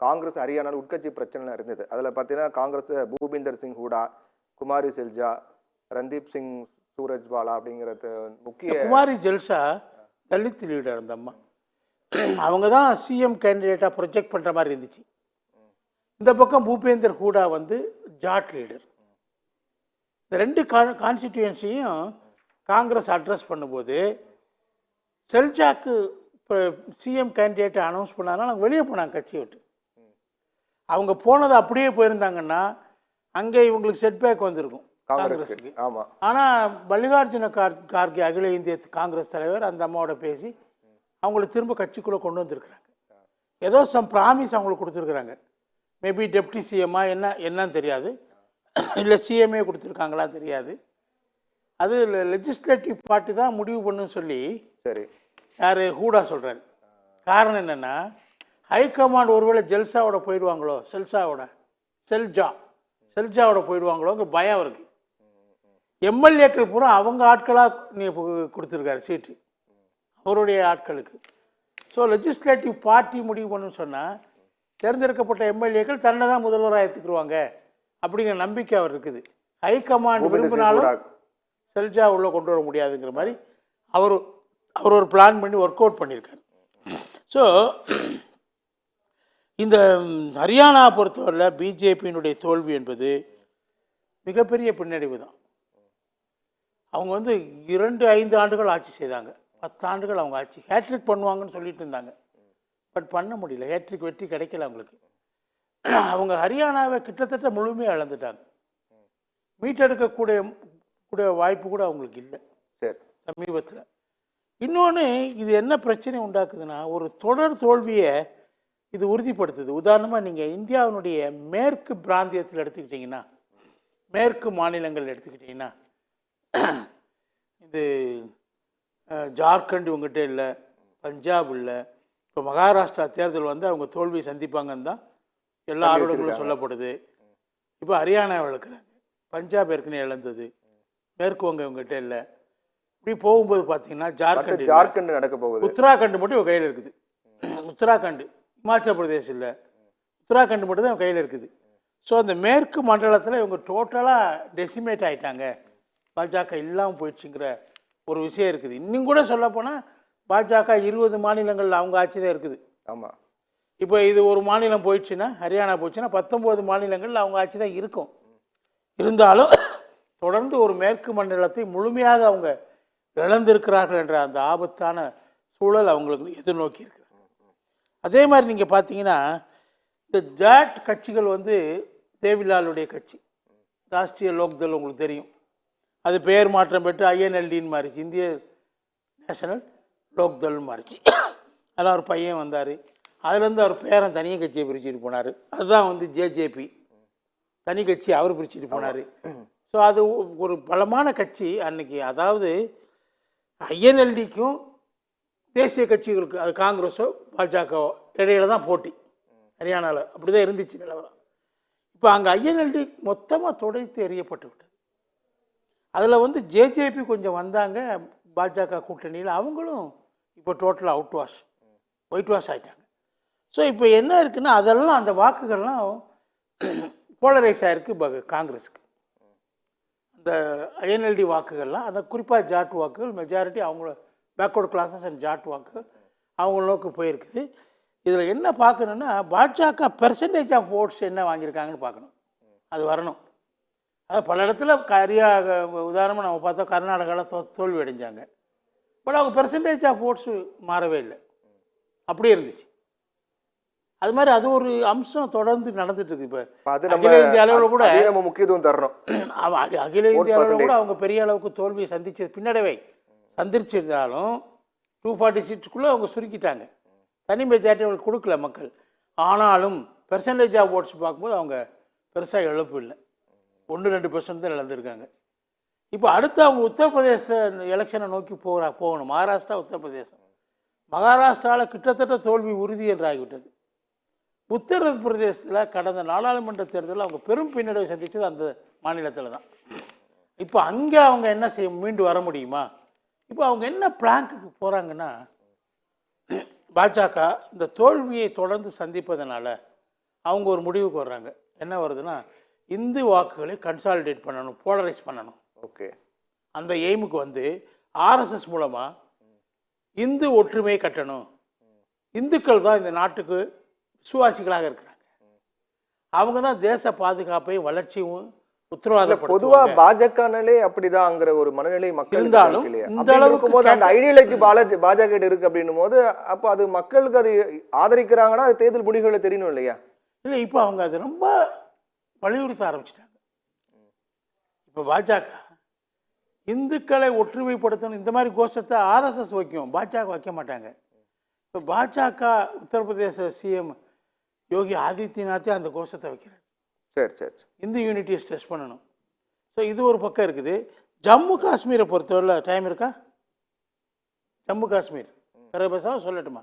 காங்கிரஸ் ஹரியானாவில் உட்கட்சி பிரச்சனை இருந்தது. அதில் பார்த்தீங்கன்னா காங்கிரஸ் பூபிந்தர் சிங் ஹூடா, குமாரி செல்ஜா, ரந்தீப் சிங் சூரஜ்வாலா அப்படிங்கிறது முக்கிய. குமாரி ஜெல்சா தலித் லீடர், அந்த அம்மா அவங்க தான் சிஎம் கேண்டிடேட்டாக ப்ரொஜெக்ட் பண்ணுற மாதிரி இருந்துச்சு. இந்த பக்கம் பூபேந்தர் ஹூடா வந்து ஜாட் லீடர். இந்த ரெண்டு கான்ஸ்டிடியூன்சியும் காங்கிரஸ் அட்ரஸ் பண்ணும்போது செல்ஜாக்கு இப்போ சிஎம் கேண்டிடேட்டை அனௌன்ஸ் பண்ணாங்கன்னா நாங்கள் வெளியே போனாங்க கட்சியை விட்டு. அவங்க போனது அப்படியே போயிருந்தாங்கன்னா அங்கே இவங்களுக்கு செட்பேக் வந்திருக்கும் காங்கிரஸுக்கு. ஆனால் மல்லிகார்ஜுன கார்கே அகில இந்திய காங்கிரஸ் தலைவர் அந்த அம்மாவோட பேசி அவங்கள திரும்ப கட்சிக்குள்ளே கொண்டு வந்திருக்கிறாங்க. ஏதோ சம் ப்ராமிஸ் அவங்களுக்கு கொடுத்துருக்குறாங்க. மேபி டெப்டி சிஎம்மா என்னன்னு தெரியாது, இல்லை சிஎம்ஏ கொடுத்துருக்காங்களா தெரியாது. அது லெஜிஸ்லேட்டிவ் பார்ட்டி தான் முடிவு பண்ணுன்னு சொல்லி சரி யார் ஹூடா சொல்கிறாரு. காரணம் என்னென்னா ஹைகமாண்ட் ஒருவேளை ஜெல்சாவோட போயிடுவாங்களோ, செல்ஜாவோட போயிடுவாங்களோங்க பயம் இருக்குது. எம்எல்ஏக்கள் பூரா அவங்க ஆட்களாக கொடுத்துருக்காரு சீட்டு அவருடைய ஆட்களுக்கு. ஸோ லெஜிஸ்லேட்டிவ் பார்ட்டி முடிவு பண்ணுன்னு சொன்னால் தேர்ந்தெடுக்கப்பட்ட எம்எல்ஏக்கள் தன்னை தான் முதல்வராக ஏற்றுக்குருவாங்க அப்படிங்கிற நம்பிக்கை அவர் இருக்குது. ஹைகமாண்ட் விரும்பினாலும் செல்ஜா உள்ளே கொண்டு வர முடியாதுங்கிற மாதிரி அவர் ஒரு பிளான் பண்ணி ஒர்க் அவுட் பண்ணியிருக்காரு. ஸோ இந்த ஹரியானா பொறுத்தவரையில் பிஜேபியினுடைய தோல்வி என்பது மிகப்பெரிய பின்னடைவு தான். அவங்க வந்து 2-5 ஆண்டுகள் ஆட்சி செய்தாங்க, 10 ஆண்டுகள் அவங்க ஆட்சி ஹேட்ரிக் பண்ணுவாங்கன்னு சொல்லிட்டு இருந்தாங்க. பட் பண்ண முடியல, ஹேட்ரிக் வெற்றி கிடைக்கல அவங்களுக்கு. அவங்க ஹரியானாவை கிட்டத்தட்ட முழுமையாக இழந்துட்டாங்க. மீட்டெடுக்கக்கூடிய வாய்ப்பு கூட அவங்களுக்கு இல்லை சமீபத்தில். இன்னொன்று இது என்ன பிரச்சனை உண்டாக்குதுன்னா, ஒரு தொடர் தோல்வியை இது உறுதிப்படுத்துது. உதாரணமாக நீங்கள் இந்தியாவினுடைய மேற்கு பிராந்தியத்தில் எடுத்துக்கிட்டிங்கன்னா, மேற்கு மாநிலங்கள் எடுத்துக்கிட்டிங்கன்னா, இது ஜார்க்கண்ட் இவங்ககிட்ட இல்லை, பஞ்சாப் இல்லை. இப்போ மகாராஷ்டிரா தேர்தல் வந்து அவங்க தோல்வியை சந்திப்பாங்கன்னு தான் எல்லா ஆர்வலர்களும் சொல்லப்படுது. இப்போ ஹரியானாவை இழக்கிறாங்க, பஞ்சாப் ஏற்கனவே இழந்தது, மேற்கு வங்க இவங்ககிட்ட இல்லை. இப்படி போகும்போது பார்த்தீங்கன்னா ஜார்க்கண்ட் நடக்க போகுது, உத்தராகண்ட் மட்டும் இவங்க கையில் இருக்குது. உத்தராகண்ட், இமாச்சல பிரதேஷ் இல்லை, உத்தராகண்ட் மட்டும் தான் இவங்க கையில் இருக்குது. ஸோ அந்த மேற்கு மண்டலத்தில் இவங்க டோட்டலாக டெசிமேட் ஆகிட்டாங்க, பாஜக இல்லாமல் போயிடுச்சுங்கிற ஒரு விஷயம் இருக்குது. இன்னும் கூட சொல்லப்போனால் பாஜக 20 மாநிலங்களில் அவங்க ஆட்சி தான் இருக்குது. ஆமாம், இப்போ இது ஒரு மாநிலம் போயிடுச்சுன்னா, ஹரியானா போயிடுச்சுன்னா 19 மாநிலங்களில் அவங்க ஆட்சி தான் இருக்கும். இருந்தாலும் தொடர்ந்து ஒரு மேற்கு மண்டலத்தை முழுமையாக அவங்க இழந்திருக்கிறார்கள் என்ற அந்த ஆபத்தான சூழல் அவங்களுக்கு எதிர்நோக்கி இருக்கிறாங்க. அதே மாதிரி நீங்கள் பார்த்தீங்கன்னா இந்த ஜாட் கட்சிகள் வந்து தேவிலாலுடைய கட்சி ராஷ்ட்ரிய லோக்தள் உங்களுக்கு தெரியும், அது பெயர் மாற்றம் பெற்று ஐஎன்எல்டின்னு மாறிச்சு, இந்திய நேஷனல் லோக்தள்னு மாறிச்சு. அதெல்லாம் ஒரு பையன் வந்தார், அதுலேருந்து அவர் பேரன் தனியாக கட்சியை பிரிச்சுட்டு போனார். அதுதான் வந்து ஜேஜேபி தனி கட்சி அவர் பிரிச்சுட்டு போனார். ஸோ அது ஒரு பலமான கட்சி அன்னைக்கு. அதாவது ஐஎன்எல்டிக்கும் தேசிய கட்சிகளுக்கு, அது காங்கிரஸோ பாஜகவோ இடையில தான் போட்டி ஹரியானாவில். அப்படி தான் இருந்துச்சு நிலவரம். இப்போ அங்கே ஐஎன்எல்டி மொத்தமாக துடைத்து எறியப்பட்டு விட்டது. அதில் வந்து ஜேஜேபி கொஞ்சம் வந்தாங்க பாஜக கூட்டணியில், அவங்களும் இப்போ டோட்டலாக ஒயிட் வாஷ் ஆகிட்டாங்க. ஸோ இப்போ என்ன இருக்குன்னா, அதெல்லாம் அந்த வாக்குகள்லாம் போலரைஸ் ஆகிருக்கு காங்கிரஸுக்கு. அந்த ஐஎன்எல்டி வாக்குகள்லாம், அந்த குறிப்பாக ஜாட் வாக்குகள் மெஜாரிட்டி அவங்கள பேக்வர்டு கிளாஸஸ் அண்ட் ஜாட் வாக்குகள் அவங்க நோக்கி போயிருக்குது. இதில் என்ன பார்க்கணுன்னா, பாஜக பெர்சன்டேஜ் ஆஃப் ஓட்ஸ் என்ன வாங்கியிருக்காங்கன்னு பார்க்கணும், அது வரணும். அது பல இடத்துல உதாரணமாக நம்ம பார்த்தோம், கர்நாடகாவில் தோல்வி அடைஞ்சாங்க. பட் அவங்க பெர்சன்டேஜ் ஆஃப் ஓட்ஸு மாறவே இல்லை, அப்படியே இருந்துச்சு. அது மாதிரி அது ஒரு அம்சம் தொடர்ந்து நடந்துட்டு இருக்கு. இப்போ அகில இந்திய அளவில் கூட முக்கியத்துவம் தரணும். அகில இந்திய அளவில் கூட அவங்க பெரிய அளவுக்கு தோல்வியை சந்திச்சது பின்னடைவை சந்திச்சிருந்தாலும் 240 சீட்ஸ்க்குள்ளே அவங்க சுருக்கிட்டாங்க. தனி மெஜாரிட்டி அவங்களுக்கு கொடுக்கல மக்கள். ஆனாலும் பெர்சன்டேஜ் ஆஃப் ஓட்ஸ் பார்க்கும்போது அவங்க பெருசாக இழப்பு இல்லை, 1-2% தான் இழந்திருக்காங்க. இப்போ அடுத்து அவங்க உத்தரப்பிரதேச எலெக்ஷனை நோக்கி போகணும். மகாராஷ்டிரா, உத்தரப்பிரதேசம். மகாராஷ்டிராவில் கிட்டத்தட்ட தோல்வி உறுதி என்றாகிவிட்டது. உத்தரப்பிரதேசத்தில் கடந்த நாடாளுமன்ற தேர்தலில் அவங்க பெரும் பின்னடைவை சந்தித்தது அந்த மாநிலத்தில் தான். இப்போ அங்கே அவங்க என்ன மீண்டு வர முடியுமா? இப்போ அவங்க என்ன பிளாங்க்கு போகிறாங்கன்னா, பாஜக இந்த தோல்வியை தொடர்ந்து சந்திப்பதனால அவங்க ஒரு முடிவுக்கு வர்றாங்க. என்ன வருதுன்னா, இந்து வாக்குகளை கன்சாலிடேட் பண்ணணும், போலரைஸ் பண்ணணும். ஓகே. அந்த எய்முக்கு வந்து ஆர்எஸ்எஸ் மூலமாக இந்து ஒற்றுமையை கட்டணும். இந்துக்கள் தான் இந்த நாட்டுக்கு விசுவாசிகளாக இருக்கிறாங்க. அவங்க தான் தேச பாதுகாப்பை வளர்ச்சியும் உத்தரவாதம். பொதுவா பாஜகனாலே அப்படிதான்ங்கிற ஒரு மனநிலை மக்கள் இருந்தாலும் இந்த அளவுக்கு போது அந்த ஐடியாலஜி பாஜக இருக்கு அப்படின்னும் போது அப்ப அது மக்களுக்கு அது ஆதரிக்கிறாங்கன்னா அது தேர்தல் முடிவுகளை தெரியணும் இல்லையா? இல்லை, இப்போ அவங்க அது ரொம்ப வலியுறுத்த ஆரம்பிச்சிட்டாங்க. இப்போ பாஜக இந்துக்களை ஒற்றுமைப்படுத்தணும் இந்த மாதிரி கோஷத்தை ஆர்எஸ்எஸ் வைக்கும், பாஜக வைக்க மாட்டாங்க. இப்போ பாஜக உத்தரப்பிரதேச சிஎம் யோகி ஆதித்யநாத்தே அந்த கோஷத்தை வைக்கிறார். சரி சரி. இந்து யூனிட்டியை ஸ்ட்ரெஸ் பண்ணணும். ஸோ இது ஒரு பக்கம் இருக்குது. ஜம்மு காஷ்மீரை பொறுத்தவரை டைம் இருக்கா? ஜம்மு காஷ்மீர் பிறகு பேசாமல் சொல்லட்டுமா?